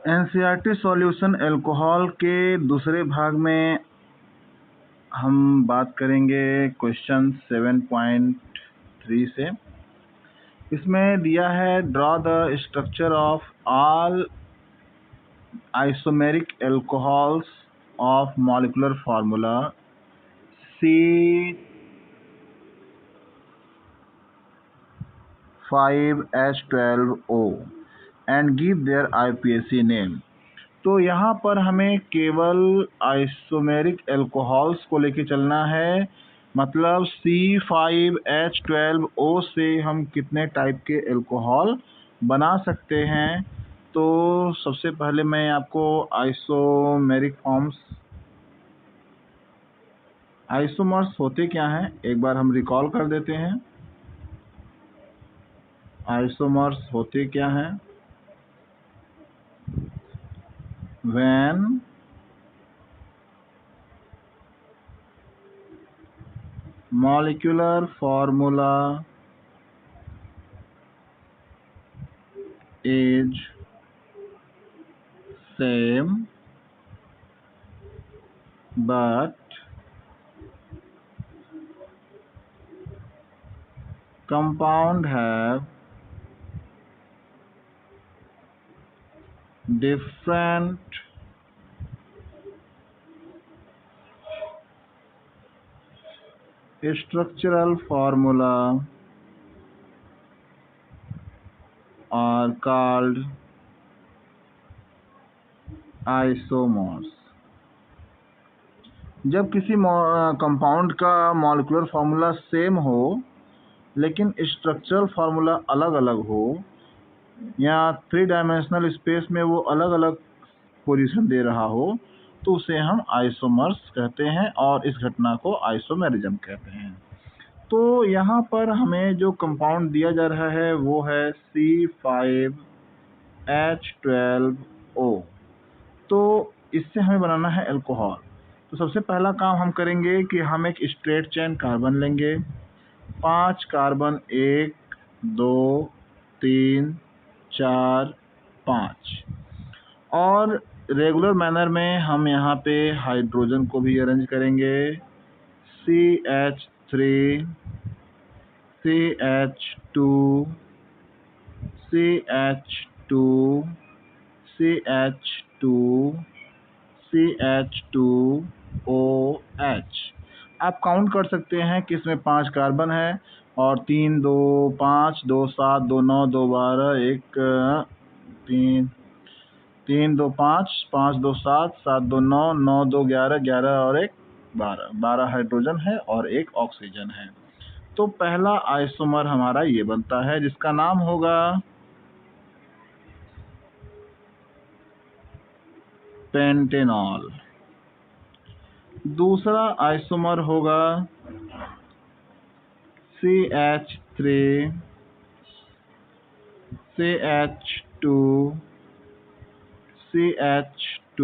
NCERT solution alcohol के दूसरे भाग में हम बात करेंगे क्वेश्चन 7.3 से। इसमें दिया है draw the structure of all isomeric alcohols of molecular formula C5H12O and give their IPAC name. तो यहाँ पर हमें केवल आइसोमेरिक अल्कोहल्स को लेके चलना है, मतलब C5H12O से हम कितने टाइप के अल्कोहल बना सकते हैं। तो सबसे पहले मैं आपको आइसोमर्स होते क्या हैं एक बार हम रिकॉल कर देते हैं। आइसोमर्स होते क्या हैं? When molecular formula is same but compound have different structural formula are called isomers। जब किसी कंपाउंड का मॉलिक्यूलर फार्मूला सेम हो लेकिन स्ट्रक्चरल फार्मूला अलग अलग हो या 3 डायमेंशनल स्पेस में वो अलग अलग पोजीशन दे रहा हो तो उसे हम आइसोमर्स कहते हैं और इस घटना को आइसोमेरिज्म कहते हैं। तो यहाँ पर हमें जो कंपाउंड दिया जा रहा है वो है C5H12O। तो इससे हमें बनाना है अल्कोहल। तो सबसे पहला काम हम करेंगे कि हम एक स्ट्रेट चेन कार्बन लेंगे, 5 कार्बन, 1 2 3 4 5, और रेगुलर मैनर में हम यहाँ पे हाइड्रोजन को भी अरेंज करेंगे, CH3 CH2 CH2 CH2 CH2OH। आप काउंट कर सकते हैं कि इसमें 5 कार्बन है और 3 2 5 2 7 2 9 2 12 1 3 2 5 5 2 7 7 2 9 9 2 11 11 और 1 12 12 हाइड्रोजन है और 1 ऑक्सीजन है। तो पहला आइसोमर हमारा ये बनता है जिसका नाम होगा पेंटेनॉल। दूसरा आइसोमर होगा CH3 CH2 CH2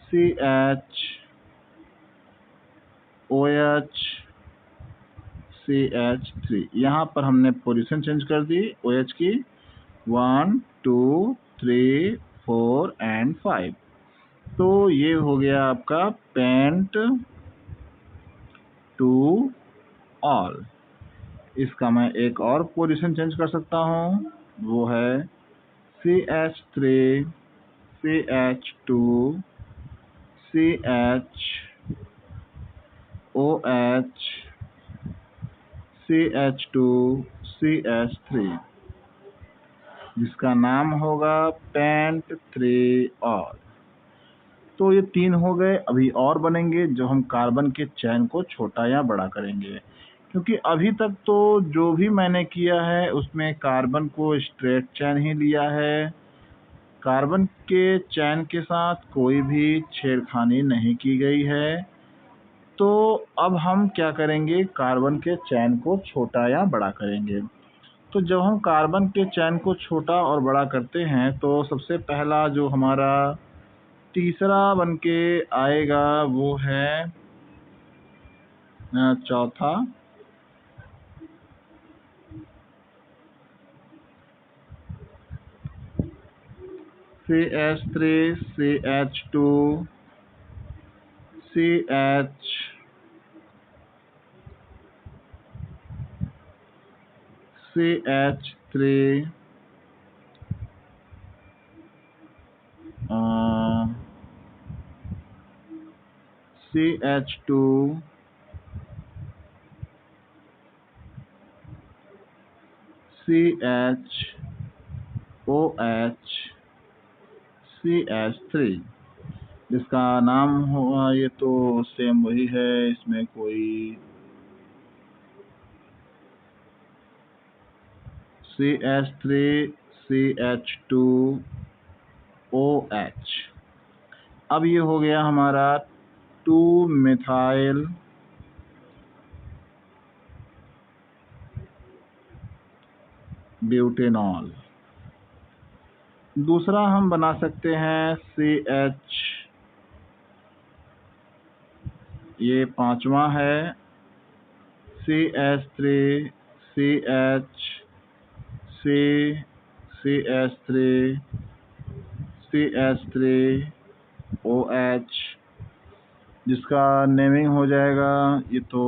CHOH CH3। यहाँ पर हमने पोजीशन चेंज कर दी OH की, 1 2 3 4 एंड 5। तो ये हो गया आपका पेंट टू ऑल। इसका मैं एक और पोजीशन चेंज कर सकता हूँ, वो है CH3 CH2 CHOH CH2 CH3, जिसका नाम होगा पेंट 3 ऑल। तो ये 3 हो गए। अभी और बनेंगे जो हम कार्बन के चेन को छोटा या बड़ा करेंगे, क्योंकि अभी तक तो जो भी मैंने किया है उसमें कार्बन को स्ट्रेट चेन ही लिया है, कार्बन के चेन के साथ कोई भी छेड़खानी नहीं की गई है। तो अब हम क्या करेंगे, कार्बन के चेन को छोटा या बड़ा करेंगे। तो जब हम कार्बन के चेन को छोटा और बड़ा करते हैं तो सबसे पहला जो हमारा तीसरा बन के आएगा वो है चौथा, CH3 CH2 CH CH3 CH2 CHOH CH3। इसका नाम हुआ, ये तो सेम वही है, इसमें कोई CH3 CH2OH। अब ये हो गया हमारा 2 मिथाइल ब्यूटेनॉल। दूसरा हम बना सकते हैं CH, ये पांचवा है, CH3 CH CH3 CH3OH, जिसका नेमिंग हो जाएगा, ये तो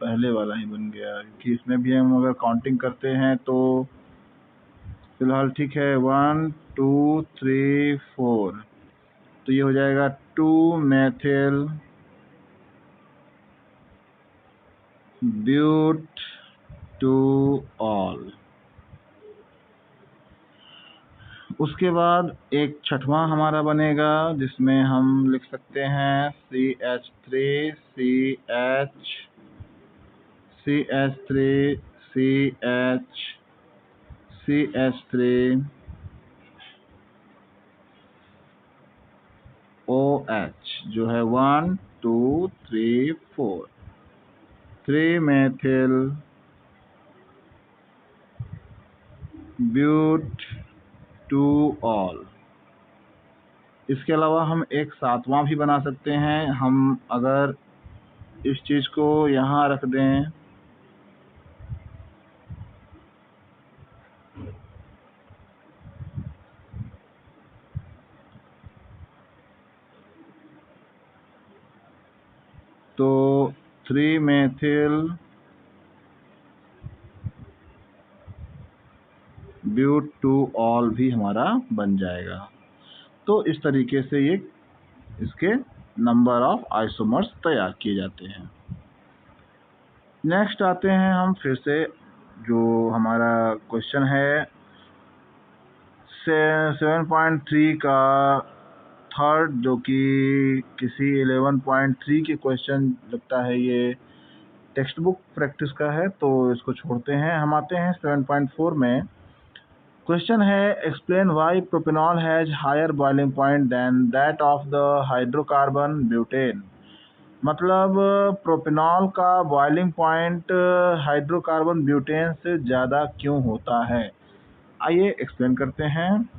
पहले वाला ही बन गया कि इसमें भी हम अगर काउंटिंग करते हैं तो फिलहाल ठीक है, 1 2 3 4, तो ये हो जाएगा 2 मेथिल ब्यूटॉल। उसके बाद एक छठवां हमारा बनेगा, जिसमें हम लिख सकते हैं CH3 CH CH3 CH CH3OH, जो है 1 2 3 4, 3 मेथिल ब्यूटॉल। इसके अलावा हम एक सातवां भी बना सकते हैं। हम अगर इस चीज़ को यहाँ रख दें तो 3 मेथिल ब्यूटॉल भी हमारा बन जाएगा। तो इस तरीके से ये इसके नंबर ऑफ आइसोमर्स तैयार किए जाते हैं। नेक्स्ट आते हैं हम फिर से, जो हमारा क्वेश्चन है 7.3 का थर्ड, जो कि किसी 11.3 के क्वेश्चन लगता है, ये टेक्स्ट बुक प्रैक्टिस का है, तो इसको छोड़ते हैं। हम आते हैं 7.4 में। क्वेश्चन है explain why propanol has higher boiling point than that of the hydrocarbon butane. मतलब प्रोपेनॉल का बॉइलिंग पॉइंट हाइड्रोकार्बन ब्यूटेन से ज़्यादा क्यों होता है। आइए एक्सप्लेन करते हैं।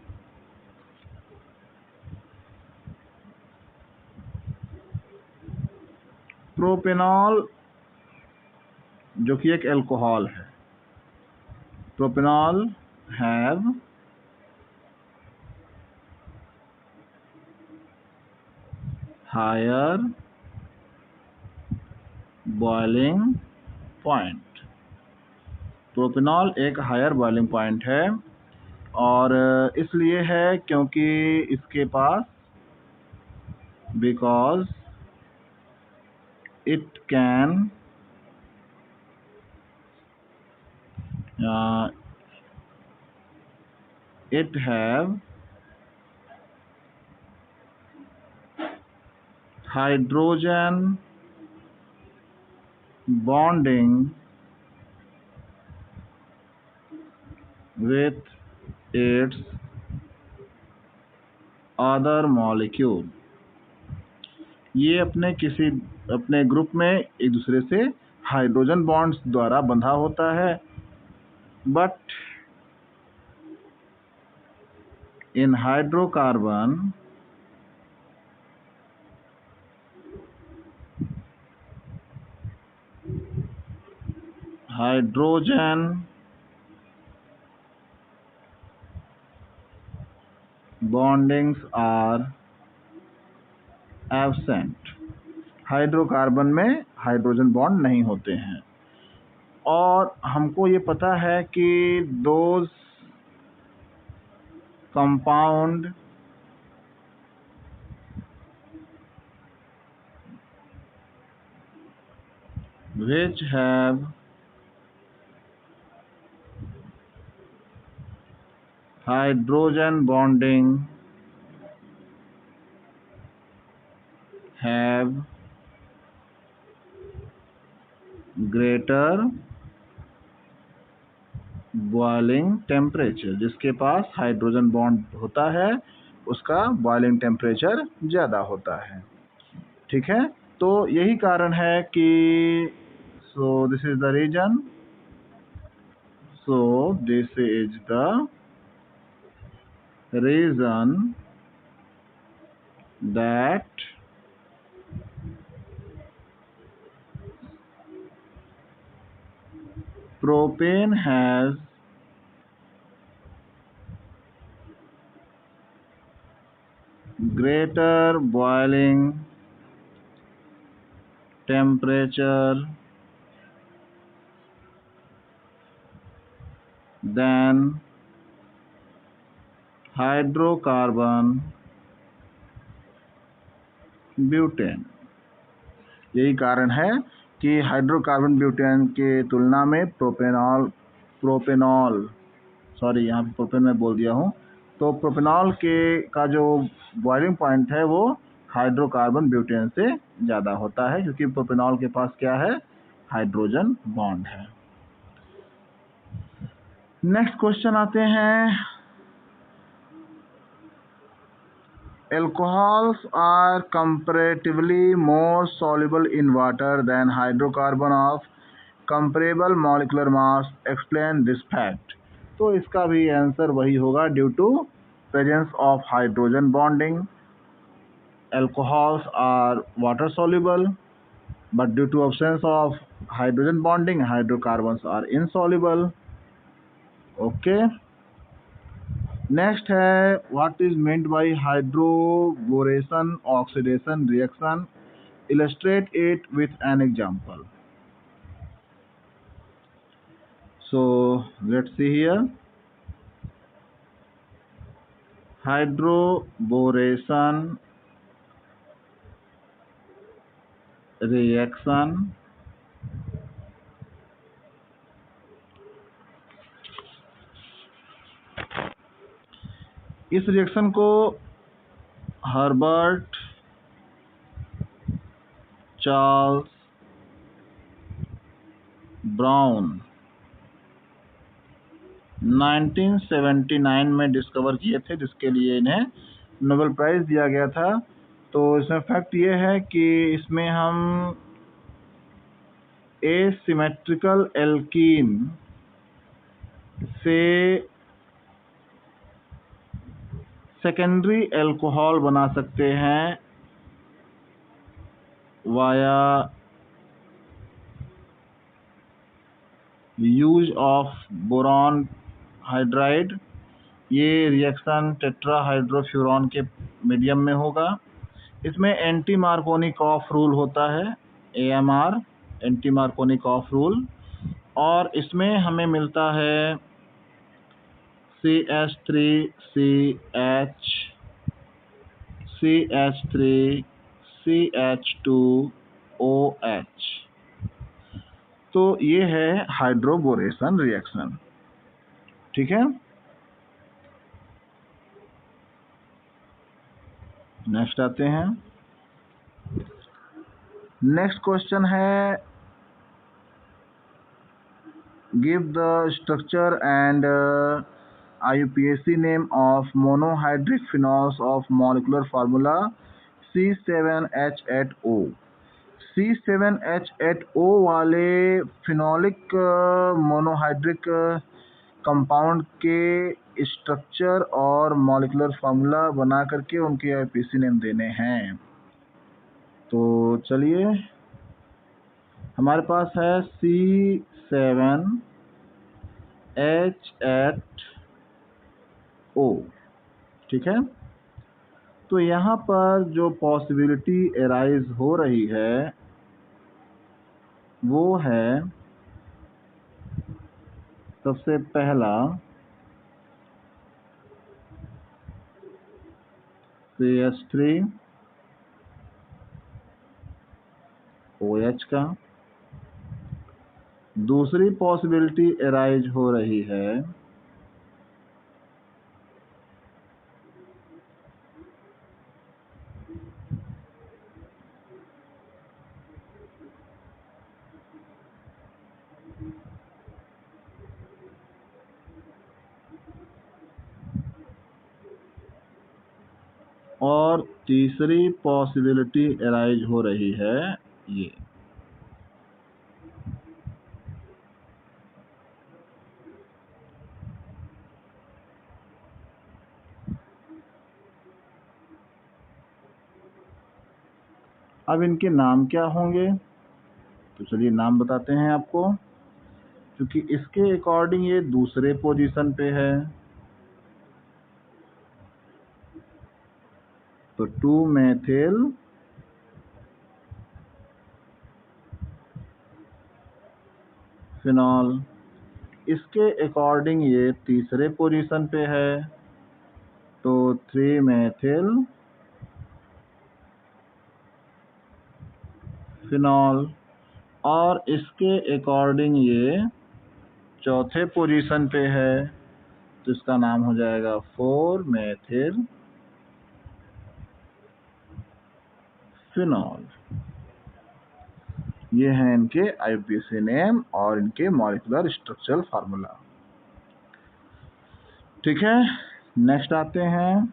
प्रोपेनॉल जो कि एक अल्कोहल है, propanol have higher boiling point. Propanol एक हायर बॉइलिंग पॉइंट है, और इसलिए है क्योंकि इसके पास because it can it have hydrogen bonding with its other molecule। ये अपने ग्रुप में एक दूसरे से हाइड्रोजन बॉन्ड्स द्वारा बंधा होता है, but in hydrocarbon hydrogen bondings are absent, hydrocarbon में हाइड्रोजन बॉन्ड नहीं होते हैं। और हमको ये पता है कि those compound which have hydrogen bonding have greater boiling temperature, जिसके पास हाइड्रोजन बॉन्ड होता है उसका बॉइलिंग टेम्परेचर ज़्यादा होता है। ठीक है, तो यही कारण है कि this is the reason, this is the reason that propane has greater boiling temperature than hydrocarbon butane. यही कारण है कि हाइड्रोकार्बन ब्यूटेन के तुलना में प्रोपेनॉल सॉरी यहाँ पे प्रोपेन में बोल दिया हूँ, तो प्रोपेनॉल के का जो बॉइलिंग पॉइंट है वो हाइड्रोकार्बन ब्यूटेन से ज़्यादा होता है, क्योंकि प्रोपेनॉल के पास क्या है, हाइड्रोजन बॉन्ड है। नेक्स्ट क्वेश्चन आते हैं, alcohols are comparatively more soluble in water than hydrocarbon of comparable molecular mass, explain this fact। तो इसका भी आंसर वही होगा, due to presence of hydrogen bonding alcohols are water soluble, but due to absence of hydrogen bonding hydrocarbons are insoluble। Okay, next है, what is meant by hydroboration oxidation reaction, illustrate it with an example. So let's see here, hydroboration reaction इस reaction को Herbert Charles Brown 1979 में discover किए थे, जिसके लिए इन्हें Nobel prize दिया गया था। तो इसमें फैक्ट ये है कि इसमें हम एसिमेट्रिकल एल्कीन से सेकेंडरी अल्कोहल बना सकते हैं via use of boron hydride. ये रिएक्शन टेट्राहाइड्रोफ्यूरॉन के मीडियम में होगा। इसमें एंटी मार्कोनिकॉफ रूल होता है, AMR एंटी मार्कोनिकॉफ रूल, और इसमें हमें मिलता है CH3CH CH3CH2OH। तो ये है हाइड्रोबोरेशन रिएक्शन। ठीक है, नेक्स्ट आते हैं। नेक्स्ट क्वेश्चन है, give the structure and IUPAC name of monohydric phenols of molecular formula C7H8O। C7H8O वाले फिनोलिक मोनोहाइड्रिक कंपाउंड के स्ट्रक्चर और मॉलिक्यूलर फार्मूला बना करके उनके IUPAC नेम देने हैं। तो चलिए, हमारे पास है C7H8O। ठीक है। तो यहाँ पर जो पॉसिबिलिटी एराइज हो रही है वो है सबसे पहला CH3OH का। दूसरी पॉसिबिलिटी एराइज हो रही है और तीसरी पॉसिबिलिटी एराइज हो रही है ये। अब इनके नाम क्या होंगे, तो चलिए नाम बताते हैं आपको। क्योंकि इसके अकॉर्डिंग ये दूसरे पोजीशन पे है, तो 2-मेथिल फिनॉल। इसके अकॉर्डिंग ये तीसरे पोजीशन पे है, तो 3-मेथिल फिनॉल। और इसके अकॉर्डिंग ये चौथे पोजीशन पे है, तो इसका नाम हो जाएगा 4-मेथिल फिनॉल। ये हैं इनके IUPAC नेम और इनके मॉलिक्यूलर स्ट्रक्चरल फार्मूला। ठीक है, नेक्स्ट आते हैं।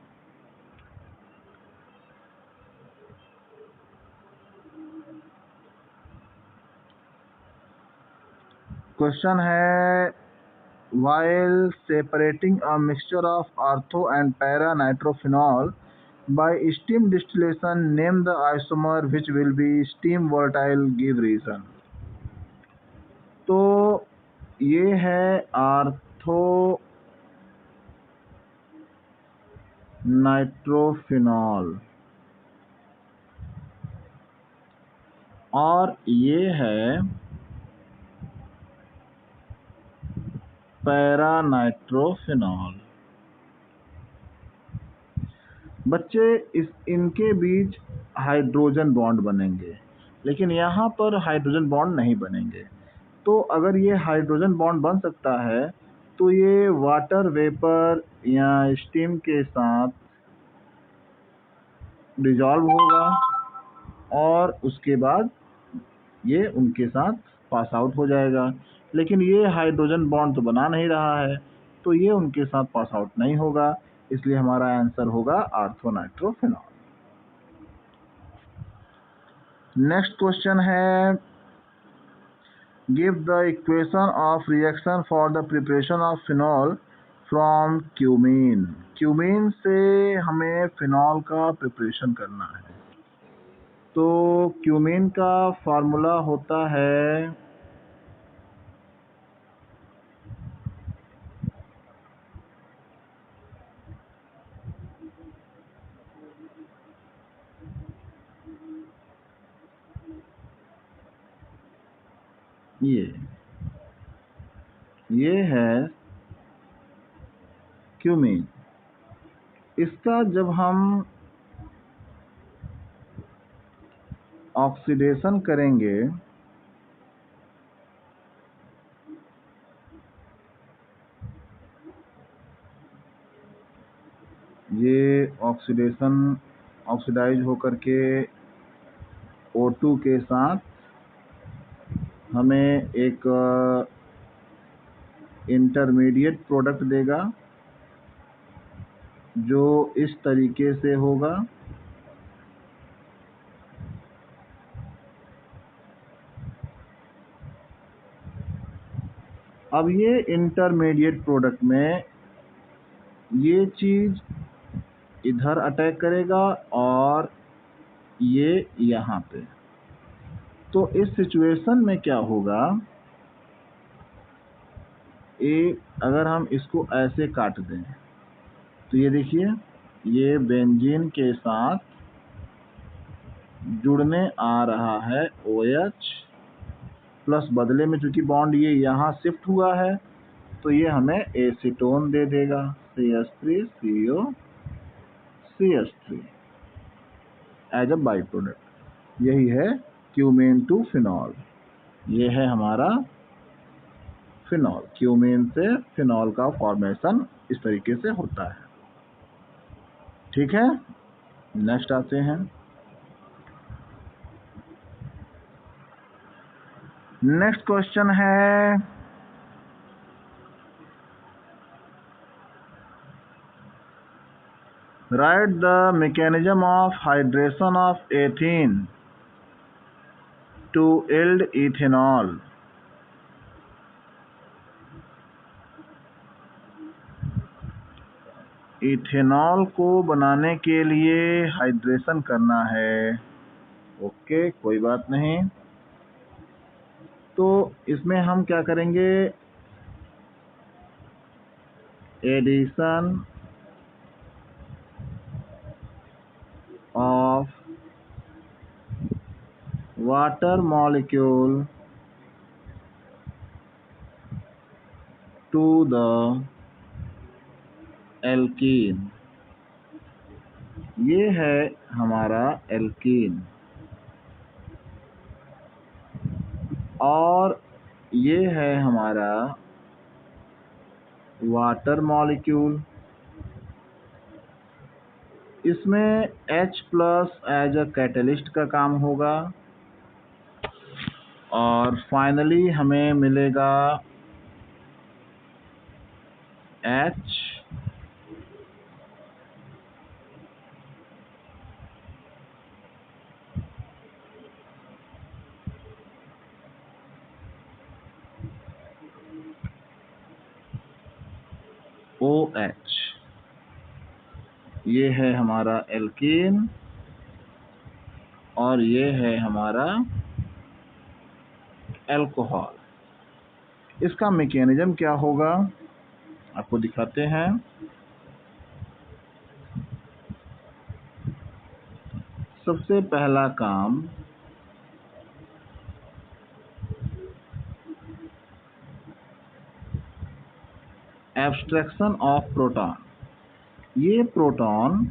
क्वेश्चन है, while separating a mixture of ortho and para nitrophenol by steam distillation, name the isomer which will be steam volatile, give reason। तो ये है आर्थो नाइट्रोफिनॉल और ये है पैरा नाइट्रोफिनॉल। बच्चे इनके बीच हाइड्रोजन बॉन्ड बनेंगे, लेकिन यहाँ पर हाइड्रोजन बॉन्ड नहीं बनेंगे। तो अगर ये हाइड्रोजन बॉन्ड बन सकता है तो ये वाटर वेपर या स्टीम के साथ डिजॉल्व होगा और उसके बाद ये उनके साथ पास आउट हो जाएगा। लेकिन ये हाइड्रोजन बॉन्ड तो बना नहीं रहा है, तो ये उनके साथ पास आउट नहीं होगा, इसलिए हमारा आंसर होगा आर्थोनाइट्रोफिनॉल। नेक्स्ट क्वेश्चन है, give the equation of reaction for the preparation of phenol from cumene. Cumene से हमें फिनॉल का प्रिपरेशन करना है। तो क्यूमीन का फार्मूला होता है ये है क्यूमीन। इसका जब हम ऑक्सीडेशन करेंगे ये ऑक्सीडाइज होकर के O2 के साथ हमें एक इंटरमीडिएट प्रोडक्ट देगा जो इस तरीके से होगा। अब ये इंटरमीडिएट प्रोडक्ट में ये चीज इधर अटैक करेगा और ये यहाँ पे। तो इस सिचुएशन में क्या होगा, अगर हम इसको ऐसे काट दें तो ये देखिए ये बेंजीन के साथ जुड़ने आ रहा है OH प्लस, बदले में चूंकि बॉन्ड ये यहाँ शिफ्ट हुआ है तो ये हमें एसीटोन दे देगा, CH3CO CH3 as a by product. यही है क्यूमेन टू फिनॉल। ये है हमारा फिनॉल। क्यूमेन से फिनॉल का फॉर्मेशन इस तरीके से होता है। ठीक है, नेक्स्ट आते हैं। नेक्स्ट क्वेश्चन है write the mechanism of hydration of ethene to yield ethanol. Ethanol को बनाने के लिए हाइड्रेशन करना है। ओके, कोई बात नहीं। तो इसमें हम क्या करेंगे, addition of water molecule to the alkene. ये है हमारा एल्कीन और ये है हमारा वाटर मॉलिक्यूल। इसमें H plus as a catalyst का काम होगा और फाइनली हमें मिलेगा H OH। ये है हमारा एल्कीन और ये है हमारा अल्कोहल। इसका मैकेनिज्म क्या होगा आपको दिखाते हैं। सबसे पहला काम एब्स्ट्रैक्शन ऑफ प्रोटॉन। ये प्रोटॉन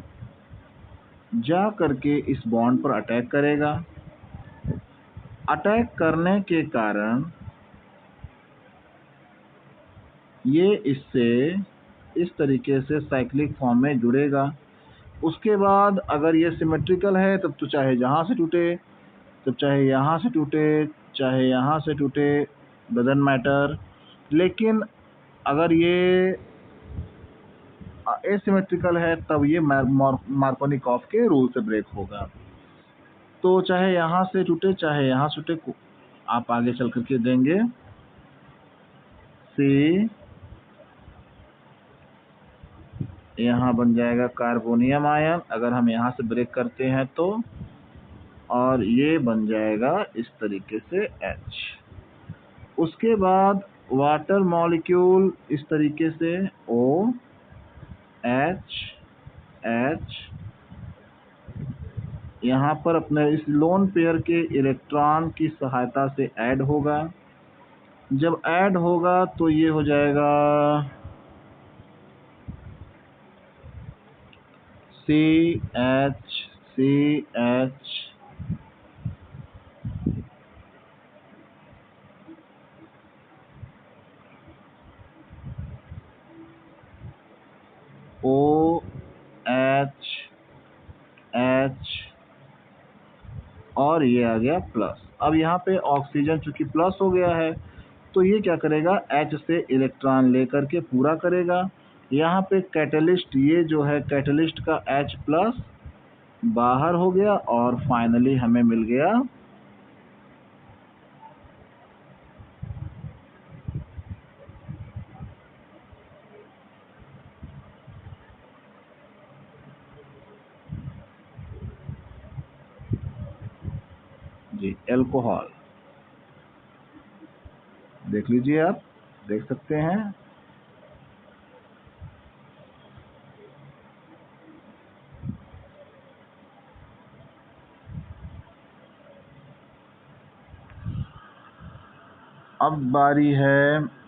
जा करके इस बॉन्ड पर अटैक करेगा। अटैक करने के कारण ये इससे इस तरीके से साइक्लिक फॉर्म में जुड़ेगा। उसके बाद अगर ये सिमेट्रिकल है तब तो चाहे जहाँ से टूटे, तब चाहे यहाँ से टूटे, चाहे यहाँ से टूटे, डजंट मैटर। लेकिन अगर ये एसिमेट्रिकल है तब ये मार्कोनिकॉफ के रूल से ब्रेक होगा। तो चाहे यहाँ से टूटे चाहे यहाँ से टूटे, आप आगे चल करके देंगे C, यहाँ बन जाएगा कार्बोनियम आयन अगर हम यहाँ से ब्रेक करते हैं तो, और ये बन जाएगा इस तरीके से H। उसके बाद वाटर मॉलिक्यूल इस तरीके से O H H, यहाँ पर अपने इस लोन पेयर के इलेक्ट्रॉन की सहायता से ऐड होगा। जब ऐड होगा तो ये हो जाएगा CH CH OH H और ये आ गया प्लस। अब यहाँ पे ऑक्सीजन चूंकि प्लस हो गया है तो ये क्या करेगा, H से इलेक्ट्रॉन लेकर के पूरा करेगा। यहाँ पे कैटलिस्ट, ये जो है कैटलिस्ट का H प्लस बाहर हो गया और फाइनली हमें मिल गया जी अल्कोहल। देख लीजिए, आप देख सकते हैं। अब बारी है